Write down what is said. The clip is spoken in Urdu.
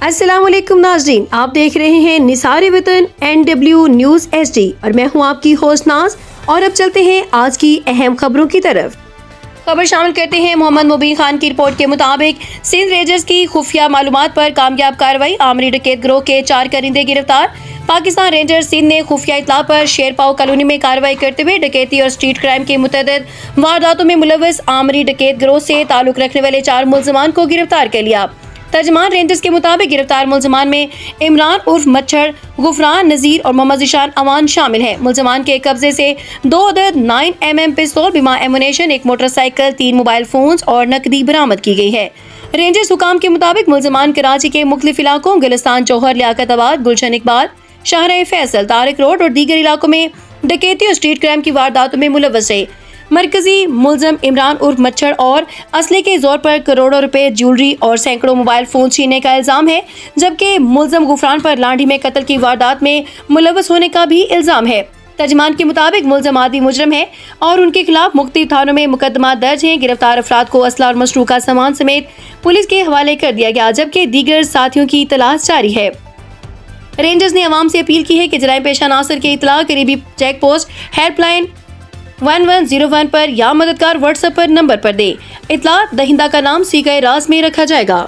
السلام علیکم ناظرین، آپ دیکھ رہے ہیں نثار وطن NW نیوز HD اور میں ہوں آپ کی ہوسٹ ناز۔ اور اب چلتے ہیں آج کی اہم خبروں کی طرف۔ خبر شامل کرتے ہیں۔ محمد مبین خان کی رپورٹ کے مطابق سندھ رینجرز کی خفیہ معلومات پر کامیاب کارروائی، آمری ڈکیت گروہ کے 4 کرندے گرفتار۔ پاکستان رینجرز سندھ نے خفیہ اطلاع پر شیر پاؤ کالونی میں کارروائی کرتے ہوئے ڈکیتی اور اسٹریٹ کرائم کی متعدد وارداتوں میں ملوث آمری ڈکیت گروہ سے تعلق رکھنے والے 4 ملزمان کو گرفتار کر لیا۔ ترجمان رینجرز کے مطابق گرفتار ملزمان میں عمران عرف مچھر، غفران نذیر اور محمد ذیشان امان شامل ہیں۔ ملزمان کے قبضے سے 2 عدد 9mm پستول، بما ایمونیشن، ایک موٹر سائیکل، 3 موبائل فونز اور نقدی برآمد کی گئی ہے۔ رینجرز حکام کے مطابق ملزمان کراچی کے مختلف علاقوں گلستان جوہر، لیاقت آباد، گلشن اقبال، شاہراہ فیصل، طارق روڈ اور دیگر علاقوں میں ڈکیتی اور اسٹریٹ کرائم کی وارداتوں میں ملوث ہے۔ مرکزی ملزم عمران عرف مچھر اور اسلحے کے زور پر کروڑوں روپے جیولری اور سینکڑوں موبائل فون چھیننے کا الزام ہے، جبکہ ملزم غفران پر لانڈھی میں قتل کی واردات میں ملوث ہونے کا بھی الزام ہے۔ ترجمان کے مطابق ملزم عادی مجرم ہے اور ان کے خلاف مختلف تھانوں میں مقدمات درج ہیں۔ گرفتار افراد کو اسلحہ اور مسروقہ سامان سمیت پولیس کے حوالے کر دیا گیا، جبکہ دیگر ساتھیوں کی تلاش جاری ہے۔ رینجرز نے عوام سے اپیل کی ہے کہ جرائم پیشہ عناصر کی اطلاع قریبی چیک پوسٹ، ہیلپ لائن 1101 پر یا مددگار واٹس ایپ پر نمبر پر دیں۔ اطلاع دہندہ کا نام سیگہ راز میں رکھا جائے گا۔